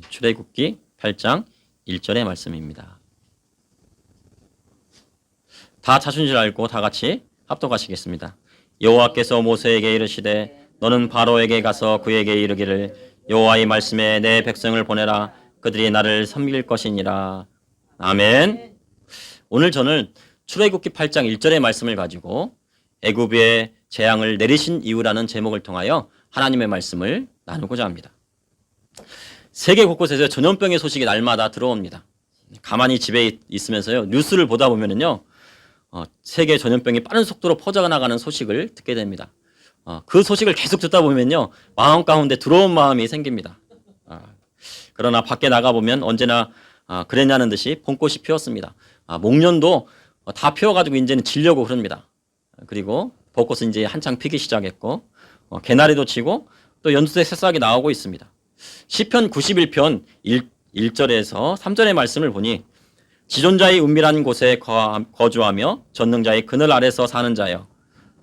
출애굽기 8장 1절의 말씀입니다. 다 찾은 줄 알고 다 같이 합독하시겠습니다. 여호와께서 모세에게 이르시되 너는 바로에게 가서 그에게 이르기를 여호와의 말씀에 내 백성을 보내라. 그들이 나를 섬길 것이니라. 아멘. 오늘 저는 출애굽기 8장 1절의 말씀을 가지고 애굽에 재앙을 내리신 이유라는 제목을 통하여 하나님의 말씀을 나누고자 합니다. 세계 곳곳에서 전염병의 소식이 날마다 들어옵니다. 가만히 집에 있으면서요 뉴스를 보다 보면은요 세계 전염병이 빠른 속도로 퍼져나가는 소식을 듣게 됩니다. 그 소식을 계속 듣다 보면요 마음 가운데 두려운 마음이 생깁니다. 그러나 밖에 나가 보면 언제나 그랬냐는 듯이 봄꽃이 피었습니다. 목련도 다 피어가지고 이제는 지려고 그럽니다. 그리고 벚꽃은 이제 한창 피기 시작했고 개나리도 치고 또 연두색 새싹이 나오고 있습니다. 시편 91편 1절에서 3절의 말씀을 보니 지존자의 은밀한 곳에 거주하며 전능자의 그늘 아래서 사는 자여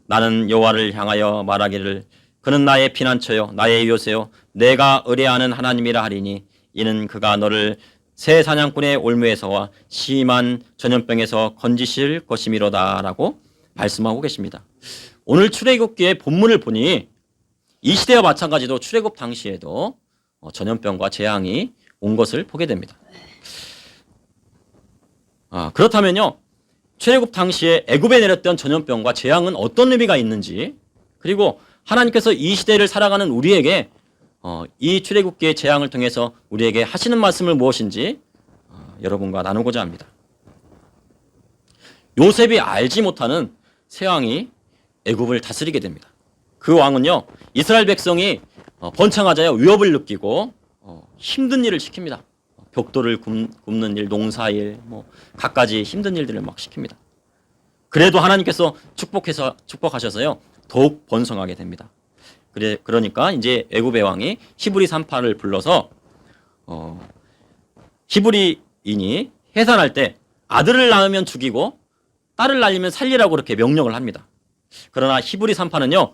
나는 여호와를 향하여 말하기를 그는 나의 피난처요 나의 요새요 내가 의뢰하는 하나님이라 하리니 이는 그가 너를 새 사냥꾼의 올무에서와 심한 전염병에서 건지실 것이미로다 라고 말씀하고 계십니다. 오늘 출애굽기의 본문을 보니 이 시대와 마찬가지로 출애굽 당시에도 전염병과 재앙이 온 것을 보게 됩니다. 그렇다면요 출애굽 당시에 애굽에 내렸던 전염병과 재앙은 어떤 의미가 있는지, 그리고 하나님께서 이 시대를 살아가는 우리에게 이 출애굽기의 재앙을 통해서 우리에게 하시는 말씀을 무엇인지 여러분과 나누고자 합니다. 요셉이 알지 못하는 새 왕이 애굽을 다스리게 됩니다. 그 왕은요 이스라엘 백성이 번창하자여 위협을 느끼고 힘든 일을 시킵니다. 벽돌을 굽는 일, 농사일, 갖가지 힘든 일들을 막 시킵니다. 그래도 하나님께서 축복하셔서요 더욱 번성하게 됩니다. 그러니까 이제 애굽의 왕이 히브리 산파를 불러서 히브리인이 해산할 때 아들을 낳으면 죽이고 딸을 낳으면 살리라고 그렇게 명령을 합니다. 그러나 히브리 산파는요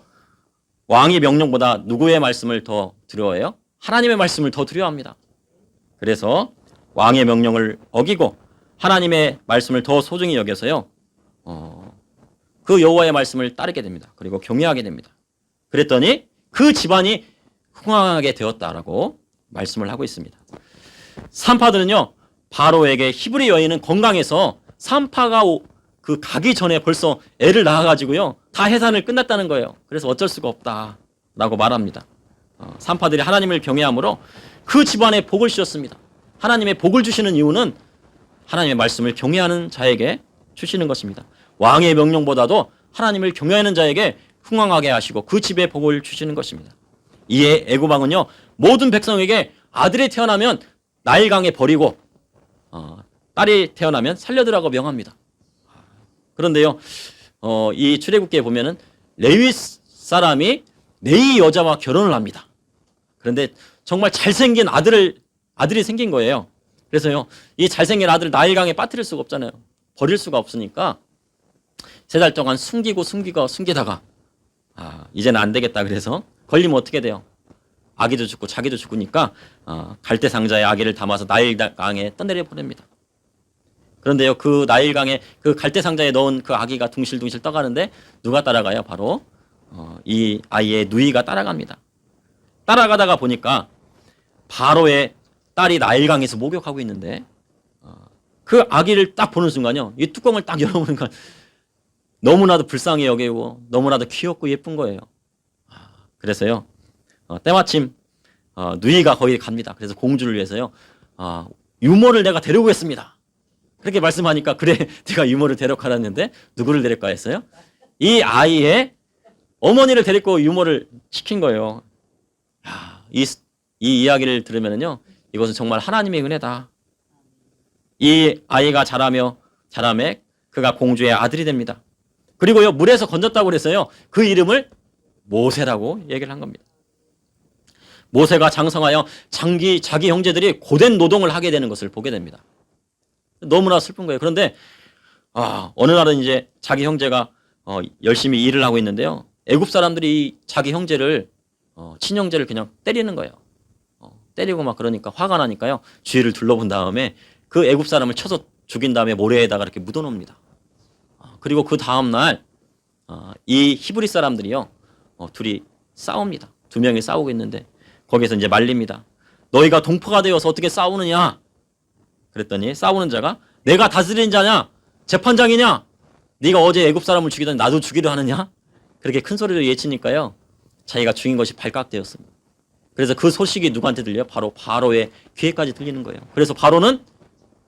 왕의 명령보다 누구의 말씀을 더 두려워해요? 하나님의 말씀을 더 두려워합니다. 그래서 왕의 명령을 어기고 하나님의 말씀을 더 소중히 여겨서요 그 여호와의 말씀을 따르게 됩니다. 그리고 경외하게 됩니다. 그랬더니 그 집안이 흥왕하게 되었다라고 말씀을 하고 있습니다. 산파들은요 바로에게 히브리 여인은 건강해서 산파가 가기 전에 벌써 애를 낳아가지고요 다 해산을 끝났다는 거예요. 그래서 어쩔 수가 없다라고 말합니다. 산파들이 하나님을 경외함으로 그 집안에 복을 주셨습니다. 하나님의 복을 주시는 이유는 하나님의 말씀을 경외하는 자에게 주시는 것입니다. 왕의 명령보다도 하나님을 경외하는 자에게 흥왕하게 하시고 그 집에 복을 주시는 것입니다. 이에 애굽 왕은요 모든 백성에게 아들이 태어나면 나일강에 버리고 딸이 태어나면 살려두라고 명합니다. 그런데요 이 출애굽기에 보면은 레위 사람이 네이 여자와 결혼을 합니다. 그런데 정말 잘생긴 아들이 생긴 거예요. 그래서요 이 잘생긴 아들을 나일강에 빠뜨릴 수가 없잖아요. 버릴 수가 없으니까 3달 동안 숨기다가 이제는 안 되겠다 그래서 걸리면 어떻게 돼요? 아기도 죽고 자기도 죽으니까 갈대 상자에 아기를 담아서 나일강에 떠내려 보냅니다. 그런데요 그 나일강에 그 갈대 상자에 넣은 그 아기가 둥실둥실 떠가는데 누가 따라가요? 바로 이 아이의 누이가 따라갑니다. 따라가다가 보니까 바로의 딸이 나일강에서 목욕하고 있는데 그 아기를 딱 보는 순간요 이 뚜껑을 딱 열어보는 순간 너무나도 불쌍히 여기고 너무나도 귀엽고 예쁜 거예요. 그래서요 때마침 누이가 거기 갑니다. 그래서 공주를 위해서요 유모를 내가 데려오겠습니다. 그렇게 말씀하니까 그래 내가 유모를 데려가라는데 누구를 데릴까 했어요? 이 아이의 어머니를 데리고 유모를 시킨 거예요. 이 이야기를 들으면요 이것은 정말 하나님의 은혜다. 이 아이가 자라매 그가 공주의 아들이 됩니다. 그리고요 물에서 건졌다고 그랬어요. 그 이름을 모세라고 얘기를 한 겁니다. 모세가 장성하여 자기 형제들이 고된 노동을 하게 되는 것을 보게 됩니다. 너무나 슬픈 거예요. 그런데 어느 날은 이제 자기 형제가 열심히 일을 하고 있는데요 애굽 사람들이 자기 형제를 친형제를 그냥 때리는 거예요. 때리고 막 그러니까 화가 나니까요. 주위를 둘러본 다음에 그 애굽 사람을 쳐서 죽인 다음에 모래에다가 이렇게 묻어놓습니다. 그리고 그 다음날 이 히브리 사람들이요. 둘이 싸웁니다. 두 명이 싸우고 있는데 거기서 이제 말립니다. 너희가 동포가 되어서 어떻게 싸우느냐? 그랬더니 싸우는 자가 내가 다스리는 자냐? 재판장이냐? 네가 어제 애굽 사람을 죽이더니 나도 죽이려 하느냐? 그렇게 큰 소리로 예치니까요. 자기가 죽인 것이 발각되었습니다. 그래서 그 소식이 누구한테 들려요? 바로 바로의 귀에까지 들리는 거예요. 그래서 바로는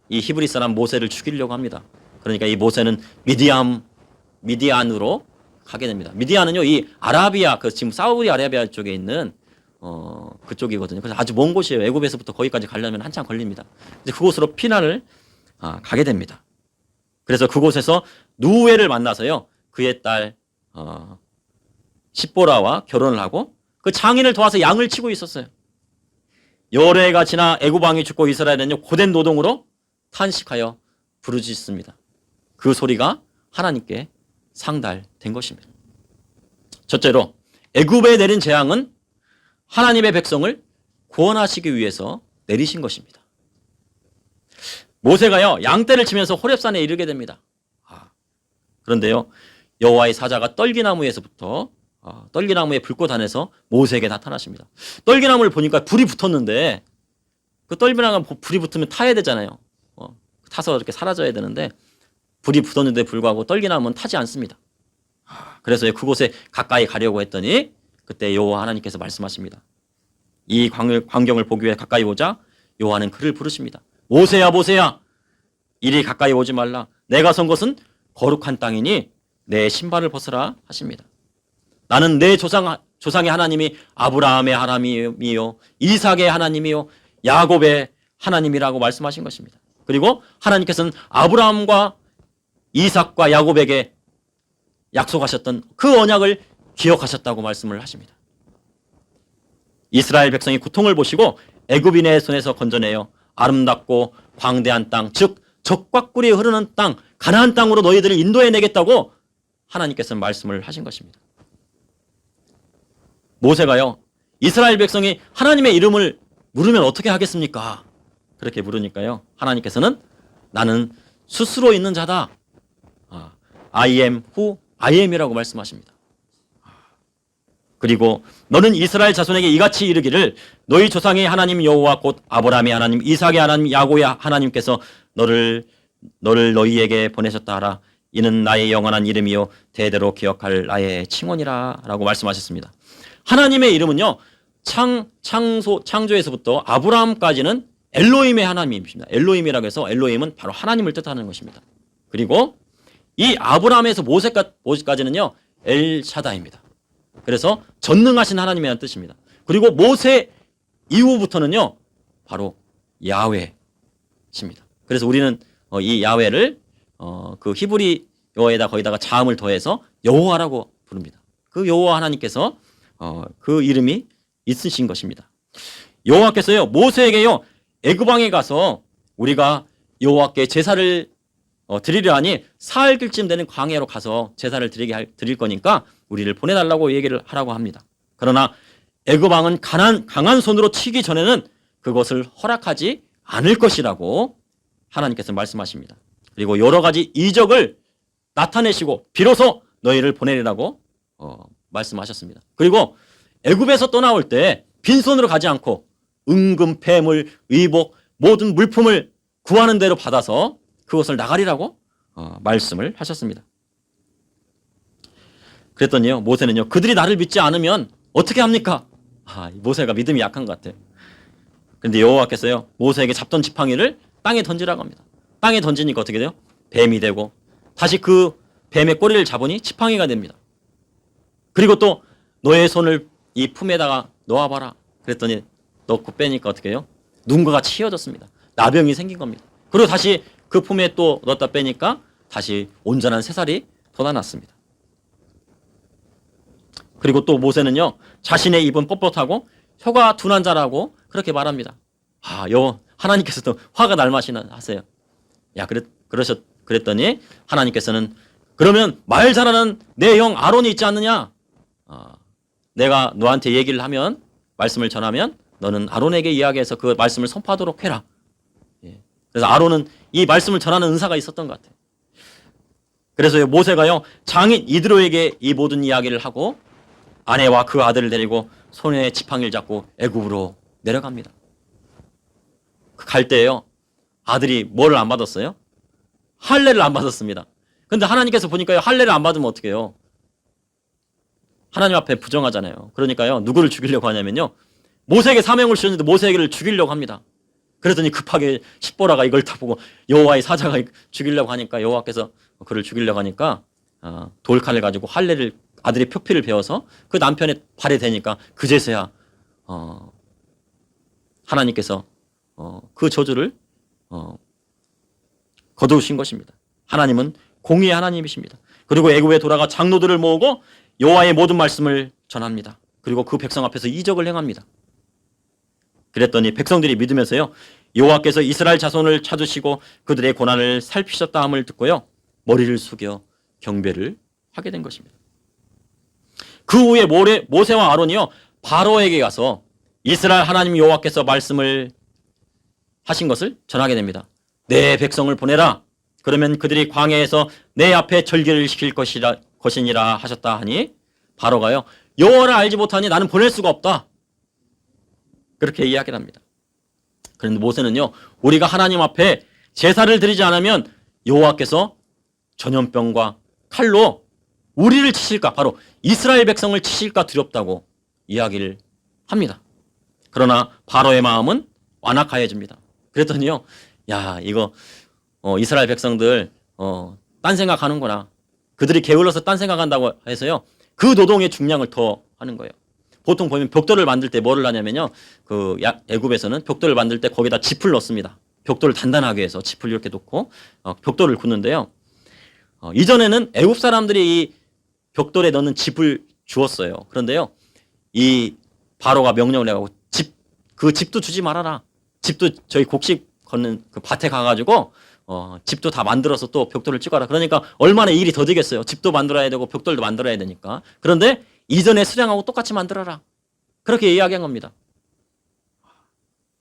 이 히브리 사람 모세를 죽이려고 합니다. 그러니까 이 모세는 미디안으로 가게 됩니다. 미디안은요, 이 아라비아, 지금 사우디 아라비아 쪽에 있는 그쪽이거든요. 그래서 아주 먼 곳이에요. 애굽에서부터 거기까지 가려면 한참 걸립니다. 이제 그곳으로 피난을 가게 됩니다. 그래서 그곳에서 누에를 만나서요, 그의 딸 십보라와 결혼을 하고 그 장인을 도와서 양을 치고 있었어요. 열해가 지나 애굽 왕이 죽고 이스라엘은요, 고된 노동으로 탄식하여 부르짖습니다. 그 소리가 하나님께 상달된 것입니다. 첫째로 애굽에 내린 재앙은 하나님의 백성을 구원하시기 위해서 내리신 것입니다. 모세가요, 양떼를 치면서 호렙산에 이르게 됩니다. 그런데요, 여호와의 사자가 떨기나무에서부터 떨기나무에 불꽃 안에서 모세에게 나타나십니다. 떨기나무를 보니까 불이 붙었는데 그 떨기나무 불이 붙으면 타야 되잖아요. 타서 이렇게 사라져야 되는데 불이 붙었는데 불구하고 떨기나무는 타지 않습니다. 그래서 그곳에 가까이 가려고 했더니 그때 여호와 하나님께서 말씀하십니다. 이 광경을 보기 위해 가까이 오자 여호와는 그를 부르십니다. 모세야, 모세야, 이리 가까이 오지 말라. 내가 선 것은 거룩한 땅이니 내 신발을 벗으라 하십니다. 나는 내 조상의 하나님이 아브라함의 하나님이요, 이삭의 하나님이요, 야곱의 하나님이라고 말씀하신 것입니다. 그리고 하나님께서는 아브라함과 이삭과 야곱에게 약속하셨던 그 언약을 기억하셨다고 말씀을 하십니다. 이스라엘 백성이 고통을 보시고 애굽인의 손에서 건져내어 아름답고 광대한 땅, 즉 젖과 꿀이 흐르는 땅, 가나안 땅으로 너희들을 인도해 내겠다고 하나님께서는 말씀을 하신 것입니다. 모세가요, 이스라엘 백성이 하나님의 이름을 물으면 어떻게 하겠습니까? 그렇게 물으니까요, 하나님께서는 나는 스스로 있는 자다. I am who I am이라고 말씀하십니다. 그리고 너는 이스라엘 자손에게 이같이 이르기를 너희 조상의 하나님 여호와 곧 아브라함의 하나님, 이삭의 하나님, 야곱의 하나님께서 너를 너희에게 보내셨다 하라. 이는 나의 영원한 이름이요 대대로 기억할 나의 칭언이라 라고 말씀하셨습니다. 하나님의 이름은요, 창조에서부터 아브라함까지는 엘로힘의 하나님이십니다. 엘로힘이라고 해서 엘로힘은 바로 하나님을 뜻하는 것입니다. 그리고 이 아브라함에서 모세까지는요, 엘샤다입니다. 그래서 전능하신 하나님이라는 뜻입니다. 그리고 모세 이후부터는요, 바로 야훼십니다. 그래서 우리는 이 야훼를 그 히브리어에다 거기다가 자음을 더해서 여호와라고 부릅니다. 그 여호와 하나님께서 그 이름이 있으신 것입니다. 여호와께서요, 모세에게요, 애굽 왕에 가서 우리가 여호와께 제사를 드리려 하니 사흘 길쯤 되는 광야로 가서 제사를 드릴 거니까 우리를 보내달라고 얘기를 하라고 합니다. 그러나 애굽 왕은 강한 손으로 치기 전에는 그것을 허락하지 않을 것이라고 하나님께서 말씀하십니다. 그리고 여러 가지 이적을 나타내시고 비로소 너희를 보내리라고 말씀하셨습니다. 그리고 애굽에서 떠나올 때 빈손으로 가지 않고 은금, 폐물, 의복, 모든 물품을 구하는 대로 받아서 그것을 나가리라고 말씀을 하셨습니다. 그랬더니요, 모세는요, 그들이 나를 믿지 않으면 어떻게 합니까? 모세가 믿음이 약한 것 같아요. 그런데 여호와께서요, 모세에게 잡던 지팡이를 땅에 던지라고 합니다. 땅에 던지니까 어떻게 돼요? 뱀이 되고 다시 그 뱀의 꼬리를 잡으니 지팡이가 됩니다. 그리고 또 너의 손을 이 품에다가 놓아봐라. 그랬더니 넣고 빼니까 어떻게 해요? 눈과 치어졌습니다. 나병이 생긴 겁니다. 그리고 다시 그 품에 또 넣었다 빼니까 다시 온전한 새살이 돋아났습니다. 그리고 또 모세는요, 자신의 입은 뻣뻣하고 혀가 둔한 자라고 그렇게 말합니다. 하나님께서도 화가 날 맛이나 하세요. 그랬더니 하나님께서는 그러면 말 잘하는 내 형 아론이 있지 않느냐? 내가 너한테 얘기를 하면, 말씀을 전하면 너는 아론에게 이야기해서 그 말씀을 선포하도록 해라. 예. 그래서 아론은 이 말씀을 전하는 은사가 있었던 것 같아요. 그래서 모세가요, 장인 이드로에게 이 모든 이야기를 하고 아내와 그 아들을 데리고 손에 지팡이를 잡고 애굽으로 내려갑니다. 갈 때요, 아들이 뭐를 안 받았어요? 할례를 안 받았습니다. 근데 하나님께서 보니까요, 할례를 안 받으면 어떻게 해요? 하나님 앞에 부정하잖아요. 그러니까요, 누구를 죽이려고 하냐면요, 모세에게 사명을 주셨는데 모세에게를 죽이려고 합니다. 그랬더니 급하게 십보라가 이걸 다 보고 여호와의 사자가 죽이려고 하니까 여호와께서 그를 죽이려고 하니까 돌칼을 가지고 할례를 아들의 표피를 베어서 그 남편의 발에 대니까 그제서야 하나님께서 그 저주를 거두신 것입니다. 하나님은 공의의 하나님이십니다. 그리고 애굽에 돌아가 장로들을 모으고 여호와의 모든 말씀을 전합니다. 그리고 그 백성 앞에서 이적을 행합니다. 그랬더니 백성들이 믿으면서요, 여호와께서 이스라엘 자손을 찾으시고 그들의 고난을 살피셨다 함을 듣고요, 머리를 숙여 경배를 하게 된 것입니다. 그 후에 모세와 아론이요, 바로에게 가서 이스라엘 하나님 여호와께서 말씀을 하신 것을 전하게 됩니다. 내 백성을 보내라. 그러면 그들이 광야에서 내 앞에 절기를 시킬 것이니라 하셨다 하니 바로가요, 여호와를 알지 못하니 나는 보낼 수가 없다. 그렇게 이야기를 합니다. 그런데 모세는요, 우리가 하나님 앞에 제사를 드리지 않으면 여호와께서 전염병과 칼로 우리를 치실까, 바로 이스라엘 백성을 치실까 두렵다고 이야기를 합니다. 그러나 바로의 마음은 완악하여집니다. 그랬더니요, 야, 이거 이스라엘 백성들 딴 생각하는구나. 그들이 게을러서 딴 생각한다고 해서요, 그 노동의 중량을 더 하는 거예요. 보통 보면 벽돌을 만들 때 뭐를 하냐면요, 그 애굽에서는 벽돌을 만들 때 거기다 짚을 넣습니다. 벽돌을 단단하게 해서 짚을 이렇게 놓고 벽돌을 굽는데요. 이전에는 애굽 사람들이 이 벽돌에 넣는 짚을 주었어요. 그런데요, 이 바로가 명령을 해가지고 그 짚도 주지 말아라. 짚도 저희 곡식 걷는 그 밭에 가가지고 집도 다 만들어서 또 벽돌을 찍어라. 그러니까 얼마나 일이 더 되겠어요. 집도 만들어야 되고 벽돌도 만들어야 되니까. 그런데 이전에 수량하고 똑같이 만들어라. 그렇게 이야기한 겁니다.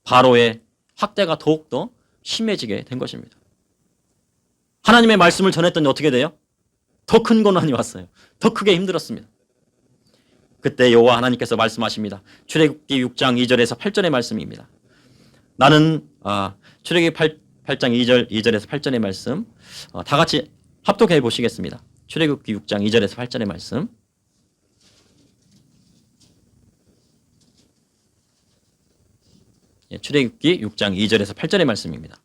바로의 학대가 더욱더 심해지게 된 것입니다. 하나님의 말씀을 전했더니 어떻게 돼요? 더 큰 고난이 왔어요. 더 크게 힘들었습니다. 그때 여호와 하나님께서 말씀하십니다. 출애굽기 6장 2절에서 8절의 말씀입니다. 나는 출애굽기 8장 2절에서 8절의 말씀 다 같이 합독해 보시겠습니다. 출애굽기 6장 2절에서 8절의 말씀. 출애굽기 6장 2절에서 8절의 말씀입니다.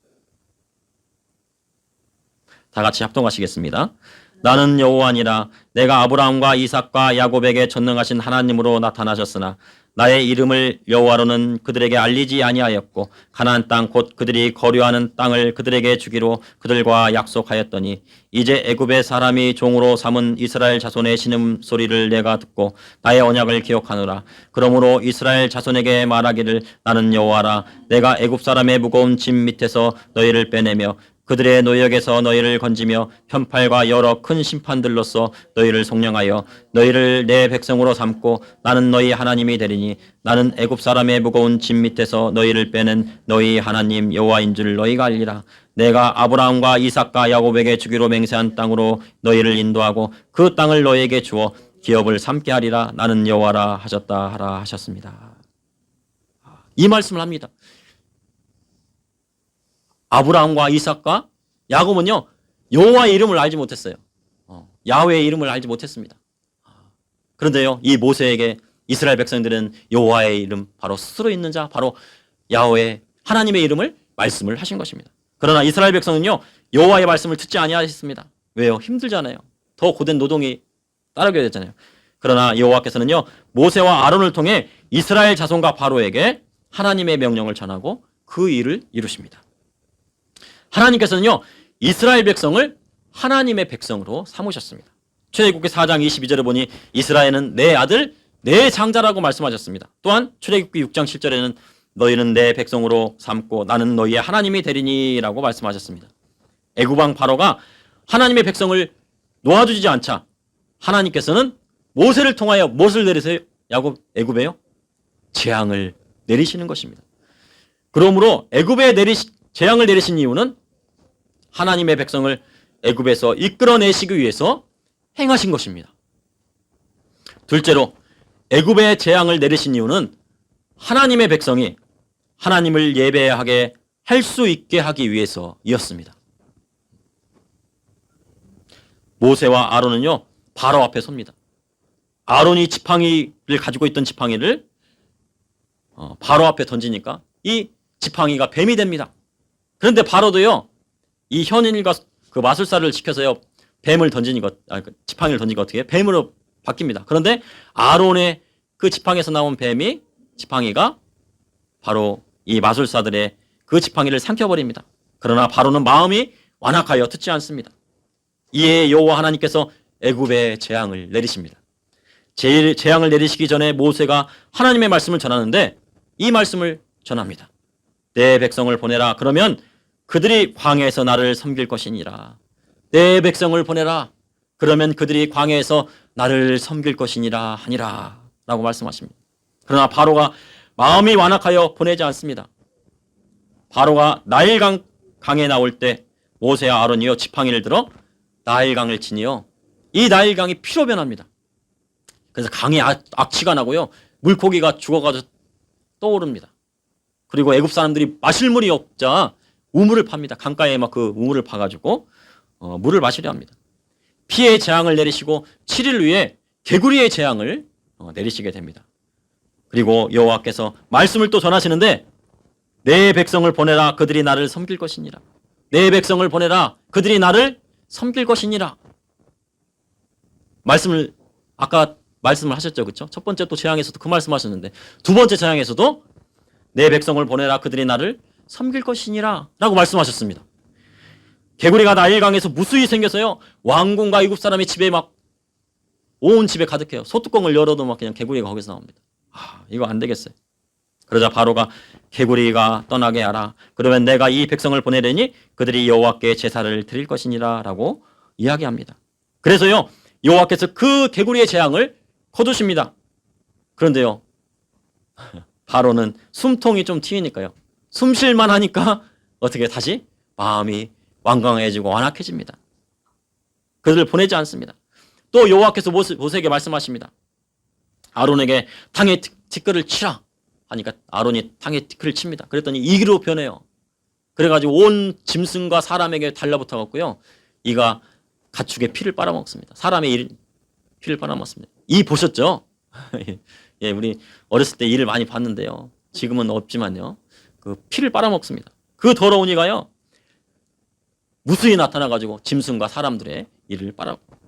다 같이 합동하시겠습니다. 나는 여호와니라. 내가 아브라함과 이삭과 야곱에게 전능하신 하나님으로 나타나셨으나 나의 이름을 여호와로는 그들에게 알리지 아니하였고 가나안 땅 곧 그들이 거류하는 땅을 그들에게 주기로 그들과 약속하였더니 이제 애굽의 사람이 종으로 삼은 이스라엘 자손의 신음소리를 내가 듣고 나의 언약을 기억하노라. 그러므로 이스라엘 자손에게 말하기를 나는 여호와라. 내가 애굽 사람의 무거운 짐 밑에서 너희를 빼내며 그들의 노역에서 너희를 건지며 편팔과 여러 큰 심판들로서 너희를 속량하여 너희를 내 백성으로 삼고 나는 너희 하나님이 되리니 나는 애굽 사람의 무거운 짐 밑에서 너희를 빼는 너희 하나님 여호와인 줄 너희가 알리라. 내가 아브라함과 이삭과 야곱에게 주기로 맹세한 땅으로 너희를 인도하고 그 땅을 너희에게 주어 기업을 삼게 하리라. 나는 여호와라 하셨다 하라 하셨습니다. 이 말씀을 합니다. 아브라함과 이삭과 야곱은요, 여호와의 이름을 알지 못했어요. 야훼의 이름을 알지 못했습니다. 그런데요, 이 모세에게 이스라엘 백성들은 여호와의 이름, 바로 스스로 있는 자, 바로 야훼 하나님의 이름을 말씀을 하신 것입니다. 그러나 이스라엘 백성은요, 여호와의 말씀을 듣지 아니하였습니다. 왜요? 힘들잖아요. 더 고된 노동이 따르게 됐잖아요. 그러나 여호와께서는요, 모세와 아론을 통해 이스라엘 자손과 바로에게 하나님의 명령을 전하고 그 일을 이루십니다. 하나님께서는요, 이스라엘 백성을 하나님의 백성으로 삼으셨습니다. 출애굽기 4장 22절에 보니 이스라엘은 내 아들 내 장자라고 말씀하셨습니다. 또한 출애굽기 6장 7절에는 너희는 내 백성으로 삼고 나는 너희의 하나님이 되리니 라고 말씀하셨습니다. 애굽 왕 바로가 하나님의 백성을 놓아주지 않자 하나님께서는 모세를 통하여 무엇을 내리세요? 애굽에요? 재앙을 내리시는 것입니다. 그러므로 애굽에 재앙을 내리신 이유는 하나님의 백성을 애굽에서 이끌어내시기 위해서 행하신 것입니다. 둘째로 애굽에 재앙을 내리신 이유는 하나님의 백성이 하나님을 예배하게 할 수 있게 하기 위해서이었습니다. 모세와 아론은요, 바로 앞에 섭니다. 아론이 지팡이를 가지고 있던 지팡이를 바로 앞에 던지니까 이 지팡이가 뱀이 됩니다. 그런데 바로도요, 이 현인과 그 마술사를 지켜서요, 지팡이를 던지니까 어떻게 뱀으로 바뀝니다. 그런데 아론의 그 지팡이에서 나온 지팡이가 바로 이 마술사들의 그 지팡이를 삼켜버립니다. 그러나 바로는 마음이 완악하여 듣지 않습니다. 이에 여호와 하나님께서 애굽에 재앙을 내리십니다. 재앙을 내리시기 전에 모세가 하나님의 말씀을 전하는데 이 말씀을 전합니다. 내 백성을 보내라. 그러면 그들이 광야에서 나를 섬길 것이니라. 내 백성을 보내라. 그러면 그들이 광야에서 나를 섬길 것이니라 하니라 라고 말씀하십니다. 그러나 바로가 마음이 완악하여 보내지 않습니다. 바로가 나일강에 나올 때 모세와 아론이요 지팡이를 들어 나일강을 치니요 이 나일강이 피로 변합니다. 그래서 강에 악취가 나고요 물고기가 죽어가지고 떠오릅니다. 그리고 애굽 사람들이 마실 물이 없자 우물을 팝니다. 강가에 막 그 우물을 파가지고 물을 마시려 합니다. 피의 재앙을 내리시고 7일 후에 개구리의 재앙을 내리시게 됩니다. 그리고 여호와께서 말씀을 또 전하시는데 내 백성을 보내라. 그들이 나를 섬길 것이니라. 내 백성을 보내라. 그들이 나를 섬길 것이니라. 아까 말씀을 하셨죠. 그렇죠? 첫 번째 또 재앙에서도 그 말씀하셨는데 두 번째 재앙에서도 내 백성을 보내라. 그들이 나를 섬길 것이니라 라고 말씀하셨습니다. 개구리가 나일강에서 무수히 생겨서요 왕궁과 애굽 사람의 집에 막 온 집에 가득해요. 소뚜껑을 열어도 막 그냥 개구리가 거기서 나옵니다. 이거 안 되겠어요. 그러자 바로가 개구리가 떠나게 하라. 그러면 내가 이 백성을 보내려니 그들이 여호와께 제사를 드릴 것이니라 라고 이야기합니다. 그래서요 여호와께서 그 개구리의 재앙을 거두십니다. 그런데요 바로는 숨통이 좀 튀니까요 숨 쉴만 하니까 어떻게 다시 마음이 완강해지고 완악해집니다. 그들을 보내지 않습니다. 또 여호와께서 모세에게 말씀하십니다. 아론에게 탕에 티끌을 치라 하니까 아론이 탕에 티끌을 칩니다. 그랬더니 이기로 변해요. 그래가지고 온 짐승과 사람에게 달라붙어 갖고요 이가 가축의 피를 빨아먹습니다. 사람의 피를 빨아먹습니다. 이 보셨죠? 예, 우리 어렸을 때 이를 많이 봤는데요. 지금은 없지만요. 그 피를 빨아먹습니다. 그 더러운 이가요 무수히 나타나가지고 짐승과 사람들의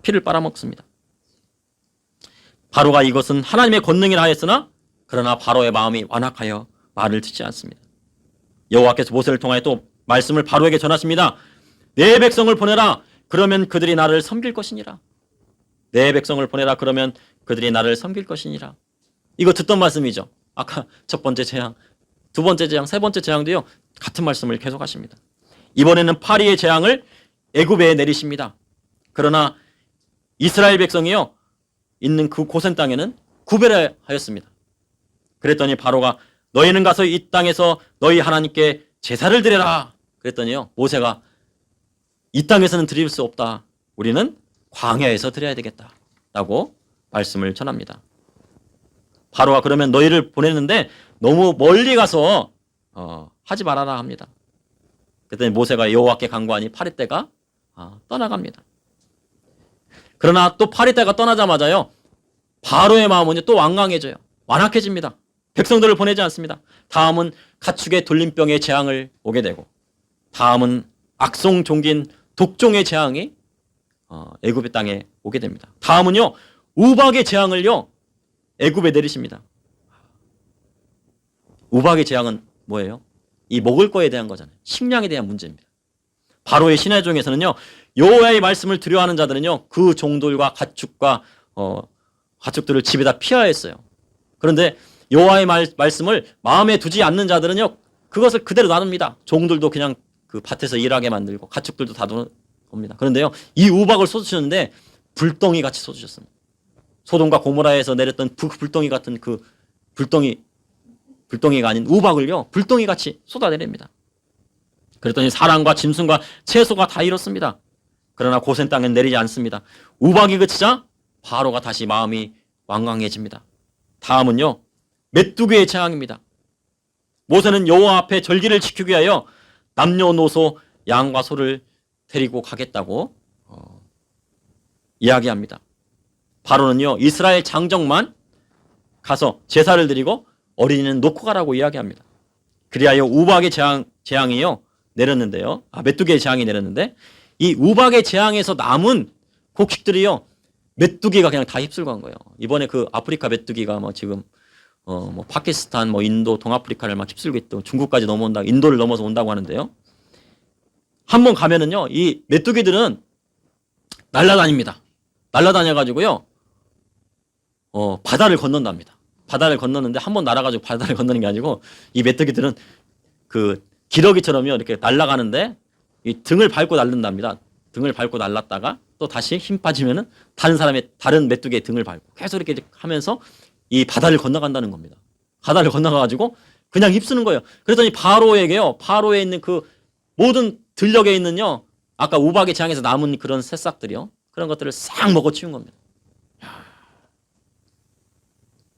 피를 빨아먹습니다. 바로가 이것은 하나님의 권능이라 하였으나 그러나 바로의 마음이 완악하여 말을 듣지 않습니다. 여호와께서 모세를 통하여 또 말씀을 바로에게 전하십니다. 내 백성을 보내라. 그러면 그들이 나를 섬길 것이니라. 내 백성을 보내라. 그러면 그들이 나를 섬길 것이니라. 이거 듣던 말씀이죠. 아까 첫 번째 재앙, 두 번째 재앙, 세 번째 재앙도요 같은 말씀을 계속하십니다. 이번에는 파리의 재앙을 애굽에 내리십니다. 그러나 이스라엘 백성이요 있는 그 고센 땅에는 구별하였습니다. 그랬더니 바로가 너희는 가서 이 땅에서 너희 하나님께 제사를 드려라. 그랬더니요 모세가 이 땅에서는 드릴 수 없다. 우리는 광야에서 드려야 되겠다. 라고 말씀을 전합니다. 바로가 그러면 너희를 보냈는데 너무 멀리 가서 하지 말아라 합니다. 그랬더니 모세가 여호와께 간구하니 파리떼가 떠나갑니다. 그러나 또 파리떼가 떠나자마자요 바로의 마음은 또 완강해져요. 완악해집니다. 백성들을 보내지 않습니다. 다음은 가축의 돌림병의 재앙을 오게 되고 다음은 악성 종긴 독종의 재앙이 애굽의 땅에 오게 됩니다. 다음은요 우박의 재앙을요 애굽에 내리십니다. 우박의 재앙은 뭐예요? 이 먹을 거에 대한 거잖아요. 식량에 대한 문제입니다. 바로의 신의 종에서는요 여호와의 말씀을 두려워하는 자들은요 그 종들과 가축들을 집에다 피하였어요. 그런데 여호와의 말씀을 마음에 두지 않는 자들은요 그것을 그대로 나눕니다. 종들도 그냥 그 밭에서 일하게 만들고 가축들도 다 놉니다. 그런데요 이 우박을 쏟으셨는데 불덩이 같이 쏟으셨습니다. 소돔과 고모라에서 내렸던 불덩이 같은 그 불덩이 불덩이가 아닌 우박을요 불덩이같이 쏟아내립니다. 그랬더니 사람과 짐승과 채소가 다 잃었습니다. 그러나 고센 땅엔 내리지 않습니다. 우박이 그치자 바로가 다시 마음이 완강해집니다. 다음은요 메뚜기의 재앙입니다. 모세는 여호와 앞에 절기를 지키기 위하여 남녀노소 양과 소를 데리고 가겠다고 이야기합니다. 바로는요 이스라엘 장정만 가서 제사를 드리고 어린이는 놓고 가라고 이야기합니다. 그리하여 우박의 재앙이요 내렸는데요. 메뚜기의 재앙이 내렸는데 이 우박의 재앙에서 남은 곡식들이요 메뚜기가 그냥 다 휩쓸고 간 거예요. 이번에 그 아프리카 메뚜기가 뭐 지금 뭐 파키스탄, 뭐 인도, 동아프리카를 막 휩쓸고 있고 중국까지 넘어온다, 인도를 넘어서 온다고 하는데요. 한번 가면은요 이 메뚜기들은 날아다닙니다. 날아다녀가지고요 바다를 건넌답니다. 바다를 건너는데 한번 날아가지고 바다를 건너는 게 아니고 이 메뚜기들은 그 기러기처럼요 이렇게 날아가는데 이 등을 밟고 날른답니다. 등을 밟고 날랐다가 또 다시 힘 빠지면은 다른 메뚜기의 등을 밟고 계속 이렇게 하면서 이 바다를 건너간다는 겁니다. 바다를 건너가가지고 그냥 휩쓰는 거예요. 그랬더니 바로에게요 바로에 있는 그 모든 들녘에 있는요 아까 우박의 재앙에서 남은 그런 새싹들이요 그런 것들을 싹 먹어치운 겁니다.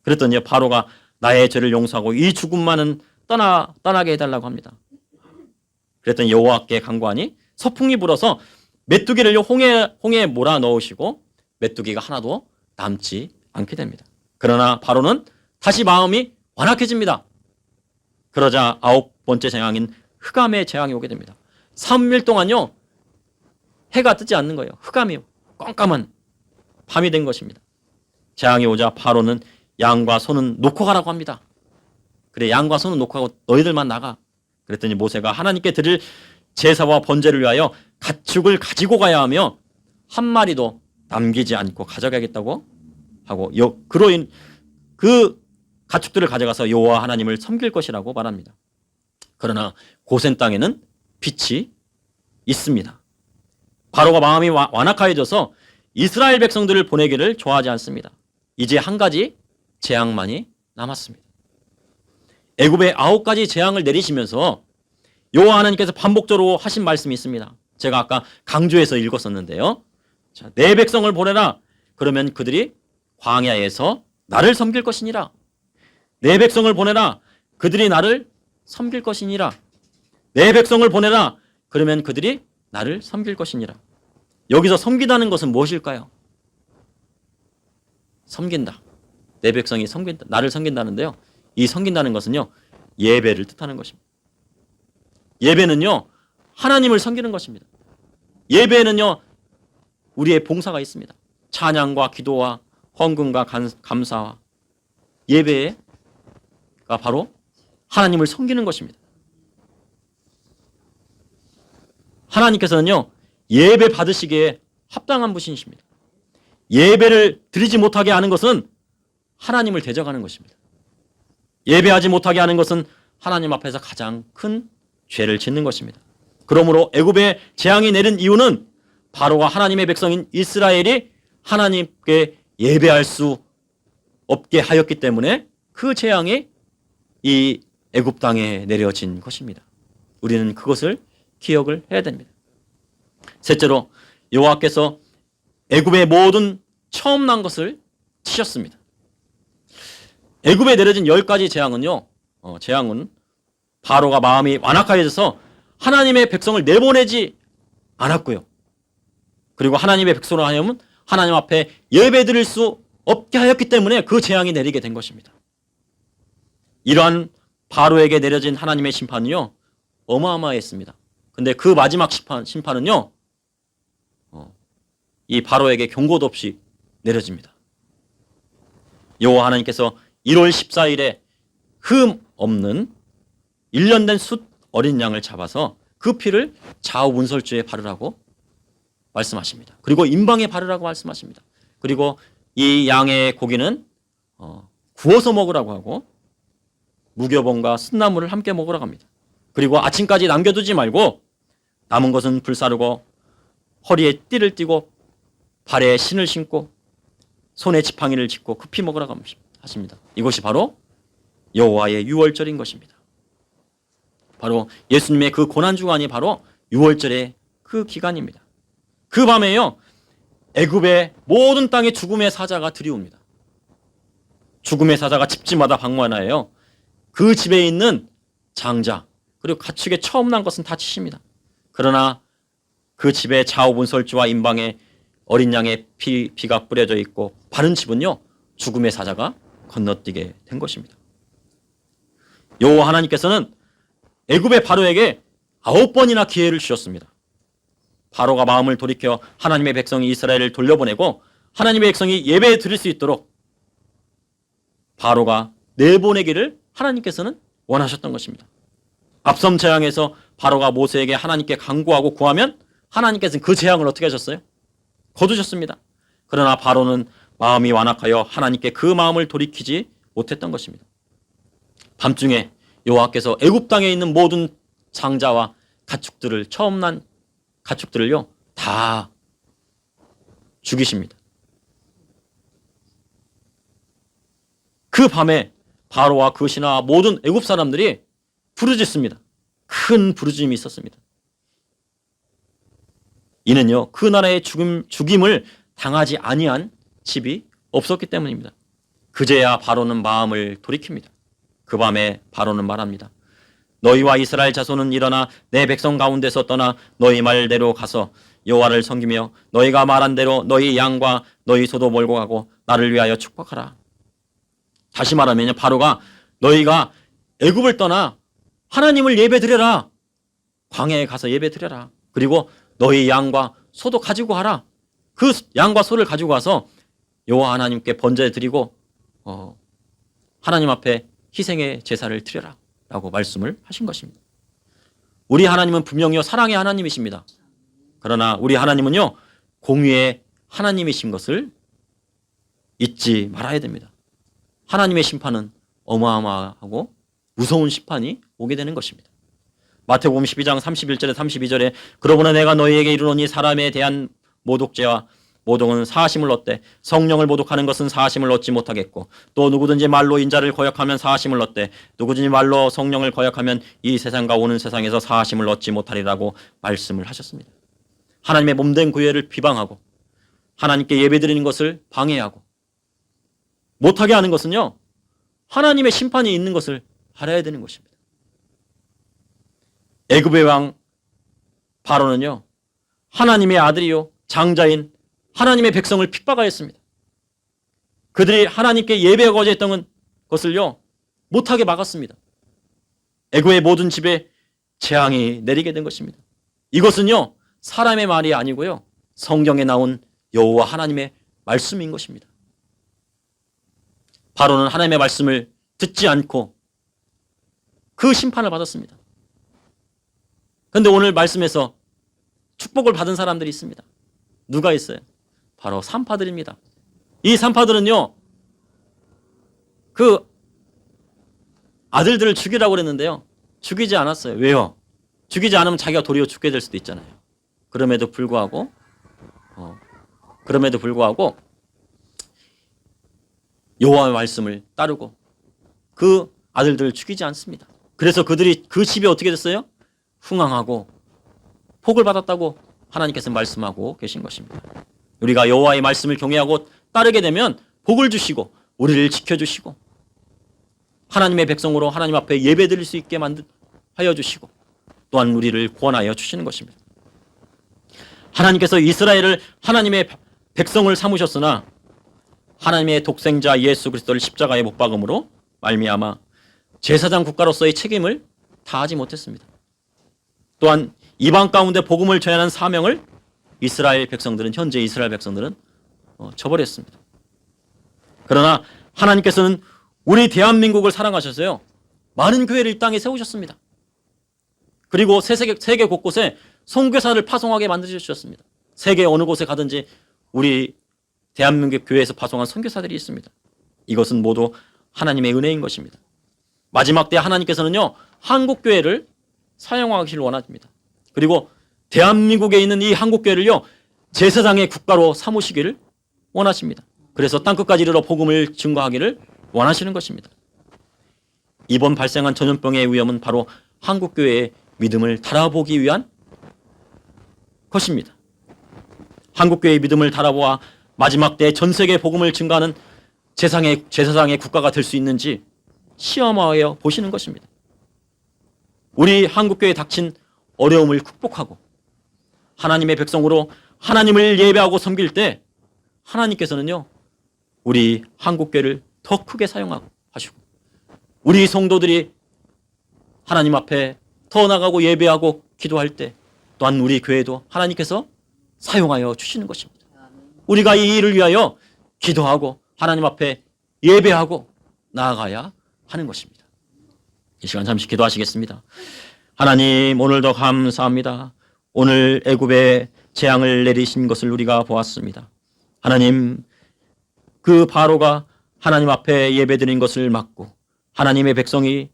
그랬더니 바로가 나의 죄를 용서하고 이 죽음만은 떠나게 해달라고 합니다. 그랬더니 여호와께 간구하니 서풍이 불어서 메뚜기를 홍해에 몰아 넣으시고 메뚜기가 하나도 남지 않게 됩니다. 그러나 바로는 다시 마음이 완악해집니다. 그러자 9번째 재앙인 흑암의 재앙이 오게 됩니다. 3일 동안요 해가 뜨지 않는 거예요. 흑암이 깜깜한 밤이 된 것입니다. 재앙이 오자 바로는 양과 소는 놓고 가라고 합니다. 그래 양과 소는 놓고 가고 너희들만 나가. 그랬더니 모세가 하나님께 드릴 제사와 번제를 위하여 가축을 가지고 가야 하며 한 마리도 남기지 않고 가져가겠다고 하고 그 가축들을 가져가서 여호와 하나님을 섬길 것이라고 말합니다. 그러나 고센 땅에는 빛이 있습니다. 바로가 마음이 완악하여져서 이스라엘 백성들을 보내기를 좋아하지 않습니다. 이제 한 가지 재앙만이 남았습니다. 애굽에 9가지 재앙을 내리시면서 여호와 하나님께서 반복적으로 하신 말씀이 있습니다. 제가 아까 강조해서 읽었었는데요. 자, 내 백성을 보내라. 그러면 그들이 광야에서 나를 섬길 것이니라. 내 백성을 보내라. 그들이 나를 섬길 것이니라. 내 백성을 보내라. 그러면 그들이 나를 섬길 것이니라. 여기서 섬기다는 것은 무엇일까요? 섬긴다. 내 백성이 섬긴다. 나를 섬긴다는데요. 이 섬긴다는 것은요. 예배를 뜻하는 것입니다. 예배는요. 하나님을 섬기는 것입니다. 예배에는요. 우리의 봉사가 있습니다. 찬양과 기도와 헌금과 감사와 예배가 바로 하나님을 섬기는 것입니다. 하나님께서는요. 예배 받으시기에 합당한 분이십니다. 예배를 드리지 못하게 하는 것은 하나님을 대적하는 것입니다. 예배하지 못하게 하는 것은 하나님 앞에서 가장 큰 죄를 짓는 것입니다. 그러므로 애굽에 재앙이 내린 이유는 바로가 하나님의 백성인 이스라엘이 하나님께 예배할 수 없게 하였기 때문에 그 재앙이 이 애굽 땅에 내려진 것입니다. 우리는 그것을 기억을 해야 됩니다. 셋째로 여호와께서 애굽의 모든 처음 난 것을 치셨습니다. 애굽에 내려진 10가지 재앙은요. 재앙은 바로가 마음이 완악하여져서 하나님의 백성을 내보내지 않았고요. 그리고 하나님의 백성을 하려면 하나님 앞에 예배드릴 수 없게 하였기 때문에 그 재앙이 내리게 된 것입니다. 이러한 바로에게 내려진 하나님의 심판은요. 어마어마했습니다. 근데 그 마지막 심판은요. 이 바로에게 경고도 없이 내려집니다. 여호와 하나님께서 1월 14일에 흠 없는 1년 된 숫 어린 양을 잡아서 그 피를 좌우 문설주에 바르라고 말씀하십니다. 그리고 임방에 바르라고 말씀하십니다. 그리고 이 양의 고기는 구워서 먹으라고 하고 무교봉과 쓴나물을 함께 먹으라고 합니다. 그리고 아침까지 남겨두지 말고 남은 것은 불사르고 허리에 띠를 띠고 발에 신을 신고 손에 지팡이를 짚고 급히 먹으라고 하십니다. 이것이 바로 여호와의 유월절인 것입니다. 바로 예수님의 그 고난주간이 바로 유월절의 그 기간입니다. 그 밤에요, 애굽의 모든 땅에 죽음의 사자가 들이옵니다. 죽음의 사자가 집집마다 방문하여요, 그 집에 있는 장자 그리고 가축에 처음 난 것은 다 치십니다. 그러나 그 집에 자오분설주와 임방에 어린 양의 피가 뿌려져 있고 바른 집은요, 죽음의 사자가 건너뛰게 된 것입니다. 여호와 하나님께서는 애굽의 바로에게 9번이나 기회를 주셨습니다. 바로가 마음을 돌이켜 하나님의 백성이 이스라엘을 돌려보내고 하나님의 백성이 예배 드릴 수 있도록 바로가 내보내기를 하나님께서는 원하셨던 것입니다. 앞섬 재앙에서 바로가 모세에게 하나님께 간구하고 구하면 하나님께서는 그 재앙을 어떻게 하셨어요? 거두셨습니다. 그러나 바로는 마음이 완악하여 하나님께 그 마음을 돌이키지 못했던 것입니다. 밤중에 여호와께서 애굽 땅에 있는 모든 장자와 가축들을, 처음 난 가축들을요, 다 죽이십니다. 그 밤에 바로와 그 신하와 모든 애굽 사람들이 부르짖습니다. 큰 부르짖음이 있었습니다. 이는요, 그 나라의 죽임을 당하지 아니한 집이 없었기 때문입니다. 그제야 바로는 마음을 돌이킵니다. 그 밤에 바로는 말합니다. 너희와 이스라엘 자손은 일어나 내 백성 가운데서 떠나 너희 말대로 가서 여호와를 섬기며 너희가 말한 대로 너희 양과 너희 소도 몰고 가고 나를 위하여 축복하라. 다시 말하면요, 바로가 너희가 애굽을 떠나 하나님을 예배드려라. 광야에 가서 예배드려라. 그리고 너희 양과 소도 가지고 가라. 그 양과 소를 가지고 가서 여호와 하나님께 번제 드리고 하나님 앞에 희생의 제사를 드려라 라고 말씀을 하신 것입니다. 우리 하나님은 분명히요, 사랑의 하나님이십니다. 그러나 우리 하나님은요, 공의의 하나님이신 것을 잊지 말아야 됩니다. 하나님의 심판은 어마어마하고 무서운 심판이 오게 되는 것입니다. 마태복음 12장 31절에 32절에 그러므로 내가 너희에게 이르노니 사람에 대한 모독죄와 모독은 사하심을 얻되 성령을 모독하는 것은 사하심을 얻지 못하겠고 또 누구든지 말로 인자를 거역하면 사하심을 얻되 누구든지 말로 성령을 거역하면 이 세상과 오는 세상에서 사하심을 얻지 못하리라고 말씀을 하셨습니다. 하나님의 몸된 구애를 비방하고 하나님께 예배드리는 것을 방해하고 못하게 하는 것은요, 하나님의 심판이 있는 것을 알아야 되는 것입니다. 애굽의 왕 바로는요, 하나님의 아들이요 장자인 하나님의 백성을 핍박하였습니다. 그들이 하나님께 예배하고자 했던 것을요, 못하게 막았습니다. 애굽의 모든 집에 재앙이 내리게 된 것입니다. 이것은요, 사람의 말이 아니고요, 성경에 나온 여호와 하나님의 말씀인 것입니다. 바로는 하나님의 말씀을 듣지 않고 그 심판을 받았습니다. 그런데 오늘 말씀에서 축복을 받은 사람들이 있습니다. 누가 있어요? 바로 산파들입니다. 이 산파들은요, 그 아들들을 죽이라고 그랬는데요, 죽이지 않았어요. 왜요? 죽이지 않으면 자기가 도리어 죽게 될 수도 있잖아요. 그럼에도 불구하고 여호와의 말씀을 따르고 그 아들들을 죽이지 않습니다. 그래서 그들이 그 집이 어떻게 됐어요? 흥황하고 복을 받았다고 하나님께서 말씀하고 계신 것입니다. 우리가 여호와의 말씀을 경외하고 따르게 되면 복을 주시고 우리를 지켜주시고 하나님의 백성으로 하나님 앞에 예배드릴 수 있게 하여 주시고 또한 우리를 구원하여 주시는 것입니다. 하나님께서 이스라엘을 하나님의 백성을 삼으셨으나 하나님의 독생자 예수 그리스도를 십자가에 못 박음으로 말미암아 제사장 국가로서의 책임을 다하지 못했습니다. 또한 이방 가운데 복음을 전하는 사명을 현재 이스라엘 백성들은 저버렸습니다. 그러나 하나님께서는 우리 대한민국을 사랑하셔서요, 많은 교회를 이 땅에 세우셨습니다. 그리고 세계 곳곳에 선교사를 파송하게 만드셨습니다. 세계 어느 곳에 가든지 우리 대한민국 교회에서 파송한 선교사들이 있습니다. 이것은 모두 하나님의 은혜인 것입니다. 마지막 때 하나님께서는요, 한국 교회를 사용하시길 원합니다. 그리고 대한민국에 있는 이 한국 교회를요, 제사장의 국가로 삼으시기를 원하십니다. 그래서 땅끝까지 이르러 복음을 증거하기를 원하시는 것입니다. 이번 발생한 전염병의 위험은 바로 한국교회의 믿음을 달아보기 위한 것입니다. 한국교회의 믿음을 달아보아 마지막 때 전 세계 복음을 증가하는 제사장의 국가가 될 수 있는지 시험하여 보시는 것입니다. 우리 한국교회에 닥친 어려움을 극복하고 하나님의 백성으로 하나님을 예배하고 섬길 때 하나님께서는요, 우리 한국교회를 더 크게 사용하고 하시고 우리 성도들이 하나님 앞에 더 나가고 예배하고 기도할 때 또한 우리 교회도 하나님께서 사용하여 주시는 것입니다. 우리가 이 일을 위하여 기도하고 하나님 앞에 예배하고 나아가야 하는 것입니다. 이 시간 잠시 기도하시겠습니다. 하나님, 오늘도 감사합니다. 오늘 애굽에 재앙을 내리신 것을 우리가 보았습니다. 하나님, 그 바로가 하나님 앞에 예배드린 것을 막고 하나님의 백성이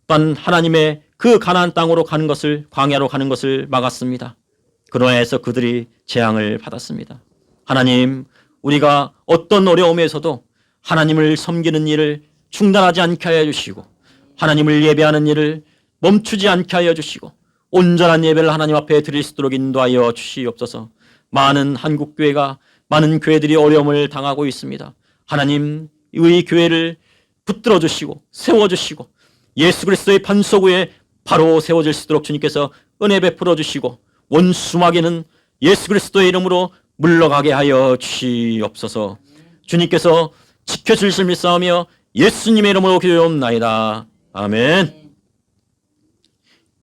또한 하나님의 그 가나안 땅으로 가는 것을, 광야로 가는 것을 막았습니다. 그로 인해서 그들이 재앙을 받았습니다. 하나님, 우리가 어떤 어려움에서도 하나님을 섬기는 일을 중단하지 않게 하여 주시고 하나님을 예배하는 일을 멈추지 않게 하여 주시고 온전한 예배를 하나님 앞에 드릴 수 있도록 인도하여 주시옵소서. 많은 한국교회가, 많은 교회들이 어려움을 당하고 있습니다. 하나님, 이 교회를 붙들어 주시고 세워주시고 예수 그리스도의 반석 위에 바로 세워질 수 있도록 주님께서 은혜 베풀어 주시고 원수마귀는 예수 그리스도의 이름으로 물러가게 하여 주시옵소서. 주님께서 지켜주실 믿사오며 예수님의 이름으로 기도하옵나이다. 아멘.